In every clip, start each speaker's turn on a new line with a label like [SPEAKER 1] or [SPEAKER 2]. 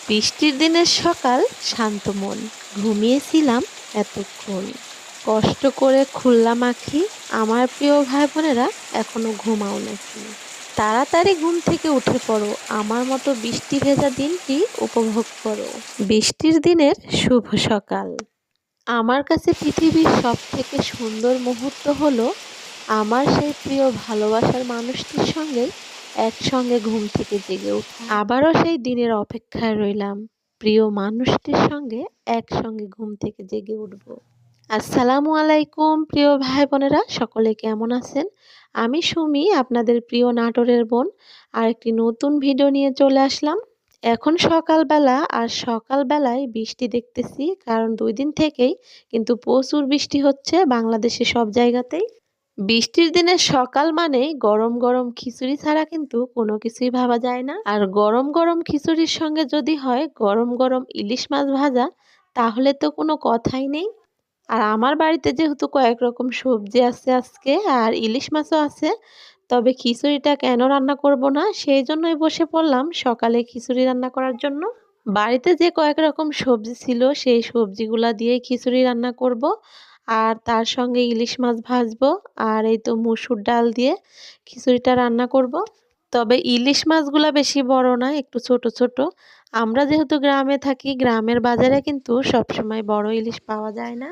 [SPEAKER 1] বৃষ্টির দিনের সকাল, শান্ত মন, ঘুমিয়েছিলাম এতক্ষণ। কষ্ট করে খুললাম আঁখি, আমার প্রিয় ভাই বোনেরা এখনো ঘুমাও নাকি? তাড়াতাড়ি ঘুম থেকে উঠে পড়ো, আমার মতো বৃষ্টি ভেজা দিনটি উপভোগ করো। বৃষ্টির দিনের শুভ সকাল। আমার কাছে পৃথিবীর সব থেকে সুন্দর মুহূর্ত হলো আমার সেই প্রিয় ভালোবাসার মানুষটির সঙ্গে একসঙ্গে ঘুম থেকে জেগে ওঠা। আবারও সেই দিনের অপেক্ষায় রইলাম, প্রিয় মানুষটির সঙ্গে একসঙ্গে ঘুম থেকে জেগে উঠব। আসসালামু আলাইকুম প্রিয় ভাই বোনেরা, সকলে কেমন আছেন? আমি সুমি, আপনাদের প্রিয় নাটোরের বোন, আর একটি নতুন ভিডিও নিয়ে চলে আসলাম। এখন সকালবেলা, আর সকালবেলায় বৃষ্টি দেখতেছি, কারণ 2 দিন থেকেই কিন্তু প্রচুর বৃষ্টি হচ্ছে বাংলাদেশে সব জায়গাতেই। বৃষ্টির দিনের সকাল মানেই গরম গরম খিচুড়ি ছাড়া কিন্তু কোনো কিছুই ভাবা যায় না। আর গরম গরম খিচুড়ির সঙ্গে যদি হয় গরম গরম ইলিশ মাছ ভাজা, তাহলে তো কোনো কথাই নেই। আর আমার বাড়িতে যেহেতু কয়েক রকম সবজি আছে আজকে, আর ইলিশ মাছও আছে, তবে খিচুড়িটা কেন রান্না করব না, সেই জন্যই বসে পড়লাম সকালে খিচুড়ি রান্না করার জন্য। বাড়িতে যে কয়েক রকম সবজি ছিল সেই সবজিগুলা দিয়েই খিচুড়ি রান্না করব, আর তার সঙ্গে ইলিশ মাছ ভাজবো, আর এই তো মসুর ডাল দিয়ে খিচুড়িটা রান্না করব। তবে ইলিশ মাছগুলা বেশি বড় না, একটু ছোট ছোট। আমরা যেহেতু গ্রামে থাকি, গ্রামের বাজারে কিন্তু সবসময় বড় ইলিশ পাওয়া যায় না।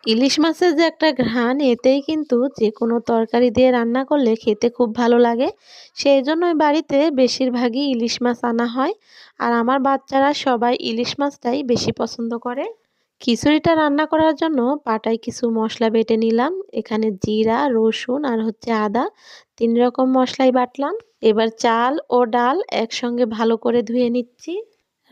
[SPEAKER 1] ইলিশ মাছের যে একটা ঘ্রাণ, এতেই কিন্তু যে কোনো তরকারি দিয়ে রান্না করলে খেতে খুব ভালো লাগে। সেই জন্যই বাড়িতে বেশিরভাগই ইলিশ মাছ আনা হয়, আর আমার বাচ্চারা সবাই ইলিশ মাছটাই বেশি পছন্দ করে। খিচুড়িটা রান্না করার জন্য পাটায় কিছু মশলা বেটে নিলাম। এখানে জিরা, রসুন আর হচ্ছে আদা, 3 রকম মশলাই বাটলাম। এবার চাল ও ডাল একসঙ্গে ভালো করে ধুয়ে নিচ্ছি।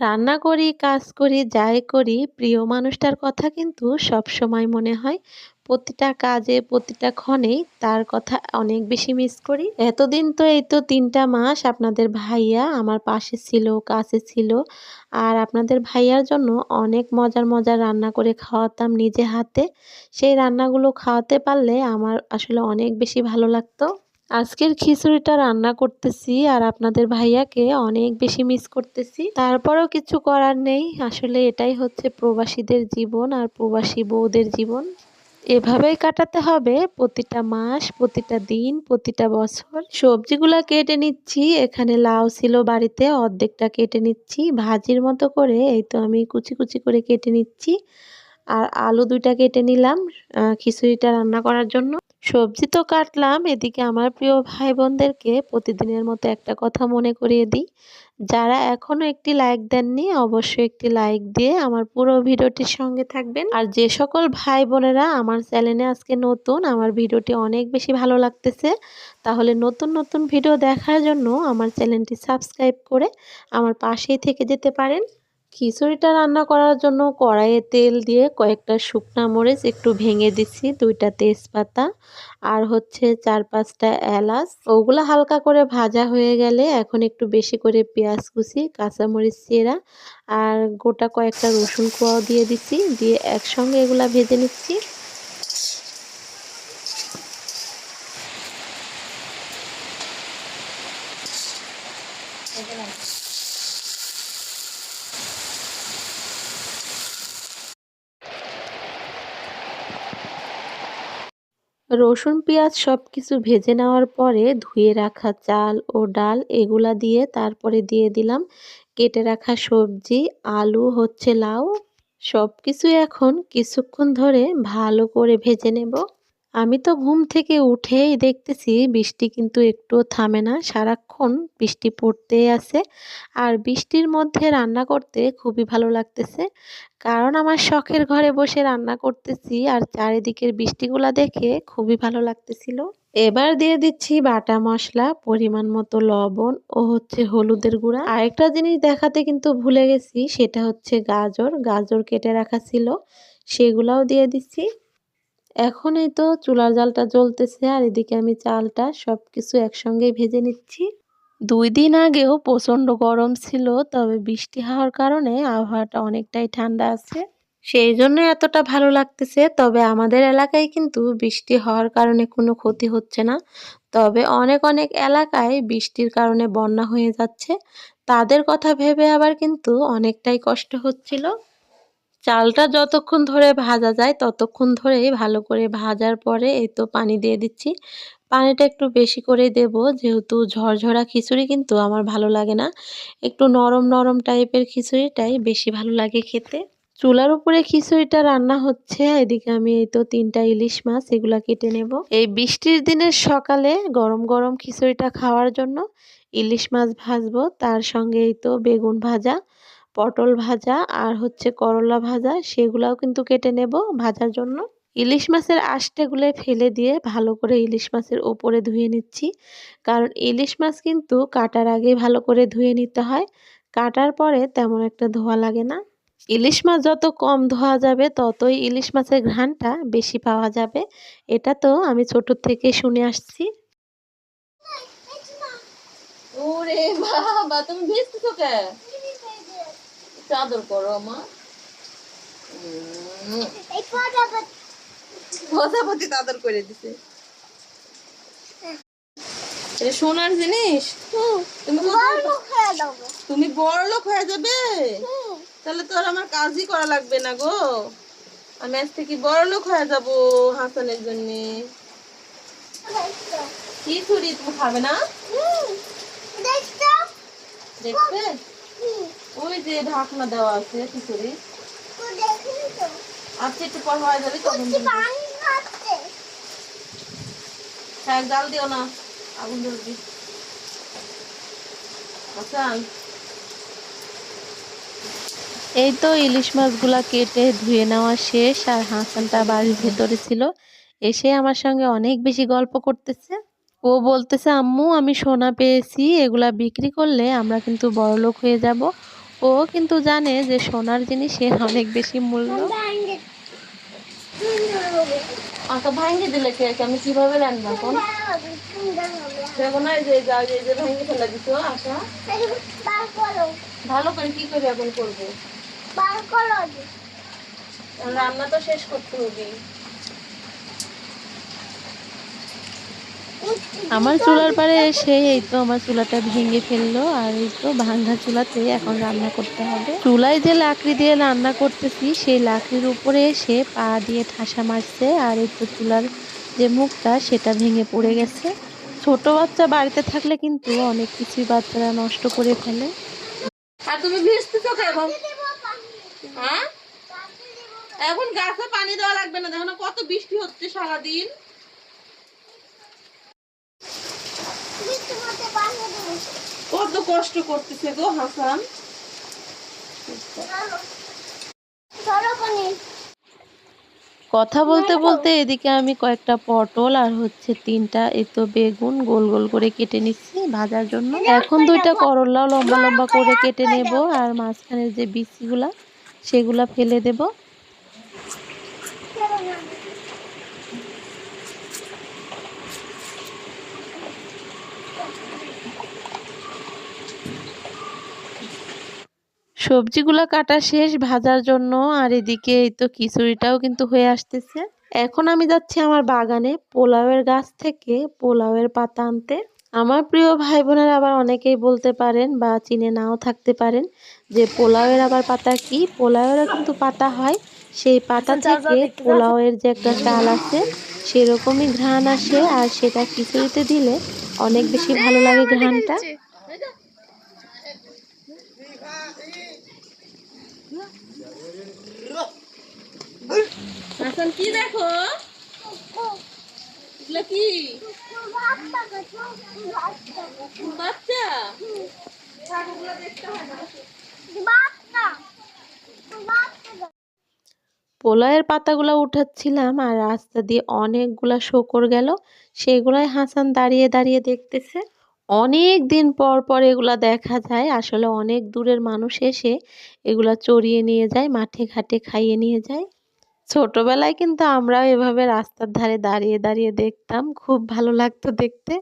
[SPEAKER 1] রান্না করি, কাজ করি, যাই করি, প্রিয় মানুষটার কথা কিন্তু সব সময় মনে হয়। প্রতিটা কাজে, প্রতিটা ক্ষণেই তার কথা অনেক বেশি মিস করি। এতদিন তো এই তো 3টা মাস আপনাদের ভাইয়া আমার পাশে ছিল, কাছে ছিল, আর আপনাদের ভাইয়ার জন্য অনেক মজার মজার রান্না করে খাওয়াতাম নিজে হাতে। সেই রান্নাগুলো খাওয়াতে পারলে আমার আসলে অনেক বেশি ভালো লাগতো। আজকের খিচুড়িটা রান্না করতেছি আর আপনাদের ভাইয়াকে অনেক বেশি মিস করতেছি। তারপরেও কিছু করার নেই, আসলে এটাই হচ্ছে প্রবাসীদের জীবন আর প্রবাসী বউদের জীবন। এভাবেই কাটাতে হবে প্রতিটা মাস, প্রতিটা দিন, প্রতিটা বছর। সবজিগুলা কেটে নিচ্ছি। এখানে লাউ ছিল বাড়িতে, অর্ধেকটা কেটে নিচ্ছি ভাজির মতো করে। এই তো আমি কুচি কুচি করে কেটে নিচ্ছি। আর আলু 2টা কেটে নিলাম খিচুড়িটা রান্না করার জন্য। সবজি তো কাটলাম, এদিকে আমার প্রিয় ভাই বোনদেরকে প্রতিদিনের মতো একটা কথা মনে করিয়ে দিই। যারা এখনো একটি লাইক দেননি, অবশ্যই একটি লাইক দিয়ে আমার পুরো ভিডিওটির সঙ্গে থাকবেন। আর যে সকল ভাই বোনেরা আমার চ্যানেলে আজকে নতুন, আমার ভিডিওটি অনেক বেশি ভালো লাগতেছে, তাহলে নতুন নতুন ভিডিও দেখার জন্য আমার চ্যানেলটি সাবস্ক্রাইব করে আমার পাশেই থেকে যেতে পারেন। খিচুড়িটা রান্না করার জন্য কড়াইয়ে তেল দিয়ে কয়েকটা শুকনা মরিচ একটু ভেঙে দিচ্ছি, 2টা তেজপাতা, আর হচ্ছে 4-5টা এলাচ। ওগুলা হালকা করে ভাজা হয়ে গেলে এখন একটু বেশি করে পেঁয়াজ কুচি, কাঁচামরিচ চেরা আর গোটা কয়েকটা রসুন কোয়াও দিয়ে দিচ্ছি, দিয়ে একসঙ্গে এগুলা ভেজে নিচ্ছি। রসুন পেঁয়াজ সব কিছু ভেজে নেওয়ার পরে ধুয়ে রাখা চাল ও ডাল এগুলা দিয়ে তারপরে দিয়ে দিলাম কেটে রাখা সবজি, আলু হচ্ছে লাউ, সব কিছু এখন কিছুক্ষণ ধরে ভালো করে ভেজে নেব। আমি তো ঘুম থেকে উঠেই দেখতেছি বৃষ্টি কিন্তু একটুও থামে না, সারাক্ষণ বৃষ্টি পড়তেই আছে। আর বৃষ্টির মধ্যে রান্না করতে খুবই ভালো লাগতেছে, কারণ আমার শখের ঘরে বসে রান্না করতেছি আর চারিদিকের বৃষ্টিগুলা দেখে খুবই ভালো লাগতেছিল। এবার দিয়ে দিচ্ছি বাটা মশলা, পরিমাণ মতো লবণ ও হচ্ছে হলুদের গুঁড়া। আরেকটা জিনিস দেখাতে কিন্তু ভুলে গেছি, সেটা হচ্ছে গাজর। গাজর কেটে রাখা ছিল, সেগুলাও দিয়ে দিচ্ছি। এখন এই তো চুলার জালটা জ্বলতেছে, আর এদিকে আমি চালটা সবকিছু একসঙ্গেই ভেজে নিচ্ছি। 2 দিন আগেও প্রচণ্ড গরম ছিল, তবে বৃষ্টি হওয়ার কারণে আবহাওয়াটা অনেকটাই ঠান্ডা আছে, সেই জন্য এতটা ভালো লাগতেছে। তবে আমাদের এলাকায় কিন্তু বৃষ্টি হওয়ার কারণে কোনো ক্ষতি হচ্ছে না, তবে অনেক অনেক এলাকায় বৃষ্টির কারণে বন্যা হয়ে যাচ্ছে, তাদের কথা ভেবে আবার কিন্তু অনেকটাই কষ্ট হচ্ছিল। চালটা যতক্ষণ ধরে ভাজা যায় ততক্ষণ ধরেই ভালো করে ভাজার পরে এই তো পানি দিয়ে দিচ্ছি। পানিটা একটু বেশি করেই দেব, যেহেতু ঝরঝরা খিচুড়ি কিন্তু আমার ভালো লাগে না। একটু নরম নরম টাইপের খিচুড়িটাই বেশি ভালো লাগে খেতে। চুলার উপরে খিচুড়িটা রান্না হচ্ছে, এদিকে আমি এই তো ৩টা ইলিশ মাছ এগুলা কেটে নেব। এই বৃষ্টির দিনের সকালে গরম গরম খিচুড়িটা খাওয়ার জন্য ইলিশ মাছ ভাজবো, তার সঙ্গে এই তো বেগুন ভাজা, পটল ভাজা আর হচ্ছে করলা ভাজা, সেগুলাও কিন্তু কেটে নেব ভাজার জন্য। ইলিশ মাছের আঁশটাগুলো ফেলে দিয়ে ভালো করে ইলিশ মাছের উপরে ধুয়ে নিচ্ছি, কারণ ইলিশ মাছ কিন্তু কাটার আগে ভালো করে ধুয়ে নিতে হয়, কাটার পরে তেমন একটা ধোয়া লাগে না। ইলিশ মাছ যত কম ধোয়া যাবে ততই ইলিশ মাছের ঘ্রাণটা বেশি পাওয়া যাবে, এটা তো আমি ছোট থেকে শুনে আসছি। ওরে বাবা, তুমি ভিজতেছো কে? চাদর করো মা। এই প্রজাপতি চাদর করে দিছে। এটা সোনার জিনিস। তুমি বড় লোক হয়ে যাবে, তাহলে তো আর আমার কাজই করা লাগবে না গো। আমি আজ থেকে বড় লোক হয়ে যাবো হাসানের জন্য। কি ছুরি তুমি খাবে না? দেখবে ওই যে ঢাকনা দেওয়া আছে খিচুড়ি। আচ্ছা একটু পর হয়ে যাবে তখন। হ্যাঁ জাল দিও না, আগুন ধরবি। আচ্ছা এই তো ইলিশ মাছগুলা কেটে ধুয়ে নেওয়া শেষ, আর হাসানটা বাড়ির ভেতরে ছিল, এসে আমার সঙ্গে অনেক বেশি গল্প করতেছে। ও বলতেছে আম্মু আমি সোনা পেয়েছি, এগুলা বিক্রি করলে আমরা কিন্তু বড়লোক হয়ে যাব। ও কিন্তু জানে যে সোনার জিনিসের অনেক বেশি মূল্য। আচ্ছা ভাঙে দিলে কে, আমি কিভাবে রান্না এখন দেখো না, এই যে ভাঙে ফেলে দিছো। আচ্ছা ভালো করে কি করে এখন করবো, রান্না তো শেষ করতে হবে। আমার চুলার পাড়ে এসে এই তো আমার চুলাটা ভেঙে ফেললো, আর এই তো ভাঙা চুলাতে এখন রান্না করতে হবে। চুলায় যে লাকড়ি দিয়ে রান্না করতেছি সেই লাকড়ির উপরে এসে পা দিয়ে ঠাসা মারছে, আর এই তো চুলার যে মুখটা সেটা ভেঙে পড়ে গেছে। ছোট বাচ্চা বাড়িতে থাকলে কিন্তু অনেক কিছুই বাচ্চারা নষ্ট করে ফেলে। আর তুমি ভিজতেছো কেন? হ্যাঁ এখন গাছে পানি দেওয়া লাগবে না, দেখো না কত বৃষ্টি হচ্ছে সারাদিন। কত কষ্ট করতেছে গো হাসান। কথা বলতে বলতে এদিকে আমি কয়েকটা পটল আর হচ্ছে 3টা এই তো বেগুন গোল গোল করে কেটে নিচ্ছি ভাজার জন্য। এখন 2টা করলাও লম্বা লম্বা করে কেটে নেব, আর মাঝখানের যে বিচিগুলা সেগুলা ফেলে দেব। সবজিগুলা কাটা শেষ ভাজার জন্য, আর এদিকে এই তো খিচুড়িটাও কিন্তু হয়ে আসতেছে। এখন আমি যাচ্ছি আমার বাগানে পোলাওয়ের গাছ থেকে পোলাওয়ের পাতা আনতে। আমার প্রিয় ভাই বোনেরা আবার অনেকেই বলতে পারেন বা চিনে নাও থাকতে পারেন যে পোলাওয়ের আবার পাতা কি। পোলাওয়েরও কিন্তু পাতা হয়, সেই পাতা থেকে পোলাওয়ের যে একটা চাল আছে সেরকমই ঘ্রাণ আসে, আর সেটা খিচুড়িতে দিলে অনেক বেশি ভালো লাগে ঘ্রাণটা। হাসান কি দেখো, এগুলো কি বাচ্চা? পোলাওয়ের পাতাগুলো উঠাচ্ছিলাম, আর রাস্তা দিয়ে অনেকগুলা শকর গেল, সেগুলাই হাসান দাঁড়িয়ে দাঁড়িয়ে দেখতেছে। অনেক দিন পর পর এগুলা দেখা যায়, আসলে অনেক দূরের মানুষ এসে এগুলা চড়িয়ে নিয়ে যায়, মাঠে ঘাটে খাইয়ে নিয়ে যায়। ছোটবেলায় কিন্তু আমরাও এভাবে রাস্তার ধারে দাঁড়িয়ে দাঁড়িয়ে দেখতাম, খুব ভালো লাগতো দেখতে।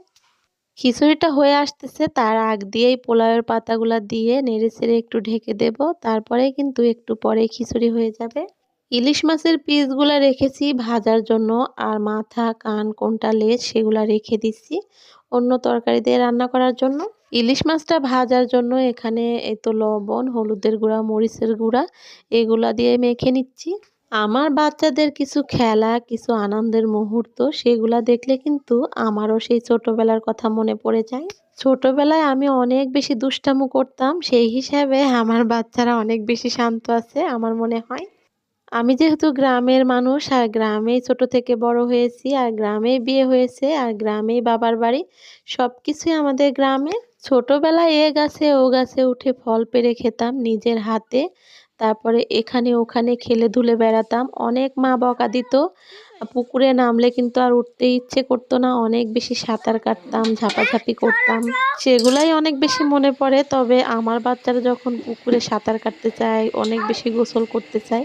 [SPEAKER 1] খিচুড়িটা হয়ে আসতেছে, তার আগ দিয়েই পোলাওয়ের পাতাগুলা দিয়ে নেড়ে চেড়ে একটু ঢেকে দেব, তারপরে কিন্তু একটু পরে খিচুড়ি হয়ে যাবে। ইলিশ মাছের পিসগুলা রেখেছি ভাজার জন্য, আর মাথা, কান, কোনটা লেজ সেগুলা রেখে দিচ্ছি অন্য তরকারি দিয়ে রান্না করার জন্য। ইলিশ মাছটা ভাজার জন্য এখানে এই তো লবণ, হলুদের গুঁড়া, মরিচের গুঁড়া এগুলা দিয়ে মেখে নিচ্ছি। আমার বাচ্চাদের কিছু খেলা, কিছু আনন্দের মুহূর্ত সেগুলা দেখলে কিন্তু আমারও সেই ছোটবেলার কথা মনে পড়ে যায়। ছোটবেলায় আমি অনেক বেশি দুষ্টামো করতাম, সেই হিসাবে আমার বাচ্চারা অনেক বেশি শান্ত আছে আমার মনে হয়। আমি যেহেতু গ্রামের মানুষ আর গ্রামেই ছোট থেকে বড় হয়েছি, আর গ্রামেই বিয়ে হয়েছে, আর গ্রামেই বাবার বাড়ি, সবকিছুই আমাদের গ্রামে। ছোটবেলায় এ গাছে ও গাছে উঠে ফল পেড়ে খেতাম নিজের হাতে। তারপরে এখানে ওখানে খেলে ধুলে বেড়াতাম। অনেক মা বকা দিত। পুকুরে নামলে কিন্তু আর উঠতে ইচ্ছে করতো না। অনেক বেশি সাঁতার কাটতাম, ঝাপাঝাপি করতাম। সেগুলাই অনেক বেশি মনে পড়ে। তবে আমার বাচ্চারা যখন পুকুরে সাঁতার কাটতে চায়, অনেক বেশি গোসল করতে চায়,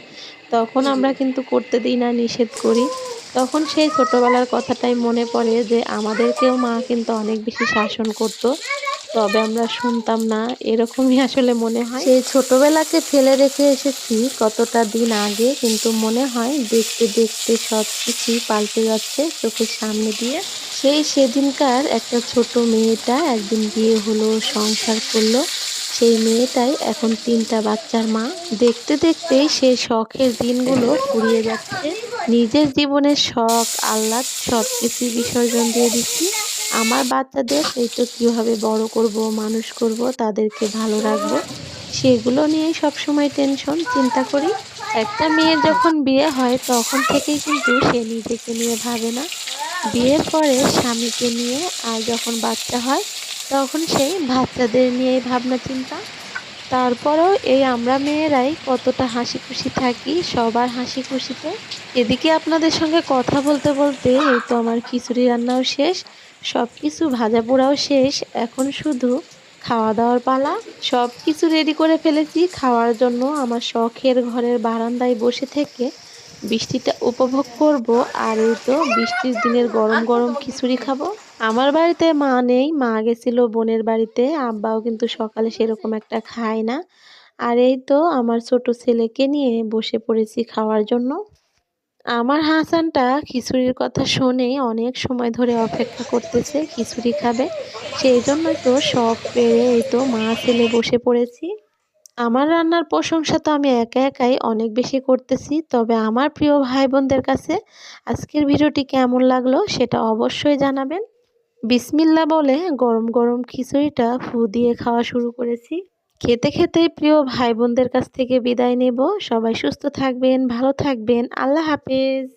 [SPEAKER 1] তখন আমরা কিন্তু করতে দিই না, নিষেধ করি। তখন সেই ছোটবেলার কথাটাই মনে পড়ে যে আমাদেরকেও মা কিন্তু অনেক বেশি শাসন করত। তবে আমরা শুনতাম না, এরকমই আসলে মনে হয়। সেই ছোটবেলাকে ফেলে রেখে এসেছি কতটা দিন আগে, কিন্তু মনে হয় দেখতে দেখতে সব কিছুই পাল্টে যাচ্ছে চোখের সামনে দিয়ে। সেদিনকার একটা ছোট মেয়েটা একদিন বিয়ে হলো, সংসার করলো। সেই মেয়েটাই এখন ৩টা বাচ্চার মা। দেখতে দেখতেই সেই শখের দিনগুলো ফুরিয়ে যাচ্ছে। নিজের জীবনের শখ, আহ্লাদ সবকিছুই বিসর্জন দিয়ে দিচ্ছি আমার বাচ্চাদের এই তো কীভাবে বড় করব, মানুষ করব, তাদেরকে ভালো রাখবো, সেগুলো নিয়েই সবসময় টেনশন, চিন্তা করি। একটা মেয়ের যখন বিয়ে হয় তখন থেকেই কিন্তু সে নিজেকে নিয়ে ভাবে না। বিয়ের পরে স্বামীকে নিয়ে, আর যখন বাচ্চা হয় তখন সেই বাচ্চাদের নিয়েই ভাবনা চিন্তা। তারপরেও এই আমরা মেয়েরাই কতটা হাসি খুশি থাকি, সবার হাসি খুশিতে। এদিকে আপনাদের সঙ্গে কথা বলতে বলতে এই তো আমার খিচুড়ি রান্নাও শেষ, সব কিছু ভাজা পোড়াও শেষ। এখন শুধু খাওয়া দাওয়ার পালা। সব কিছু রেডি করে ফেলেছি খাওয়ার জন্য। আমার শখের ঘরের বারান্দায় বসে থেকে বৃষ্টিটা উপভোগ করব, আর এই তো বৃষ্টির দিনের গরম গরম খিচুড়ি খাবো। আমার বাড়িতে মা নেই, মা গেছিল বোনের বাড়িতে। আব্বাও কিন্তু সকালে সেরকম একটা খায় না। আর এই তো আমার ছোট ছেলেকে নিয়ে বসে পড়েছি খাওয়ার জন্য। আমার হাসানটা খিচুড়ির কথা শুনেই অনেক সময় ধরে অপেক্ষা করতেছে, খিচুড়ি খাবে। সেই জন্যই তো শখ পেরে এই তো মা ছেলে বসে পড়েছি। আমার রান্নার প্রশংসা তো আমি একা একাই অনেক বেশি করতেছি। তবে আমার প্রিয় ভাই বোনদের কাছে আজকের ভিডিওটি কেমন লাগলো সেটা অবশ্যই জানাবেন। বিসমিল্লাহ বলে গরম গরম খিচুড়িটা ফু দিয়ে খাওয়া শুরু করেছি। খেতে খেতেই প্রিয় ভাই বোনদের কাছ থেকে বিদায় নেব। সবাই সুস্থ থাকবেন, ভালো থাকবেন। আল্লাহ হাফেজ।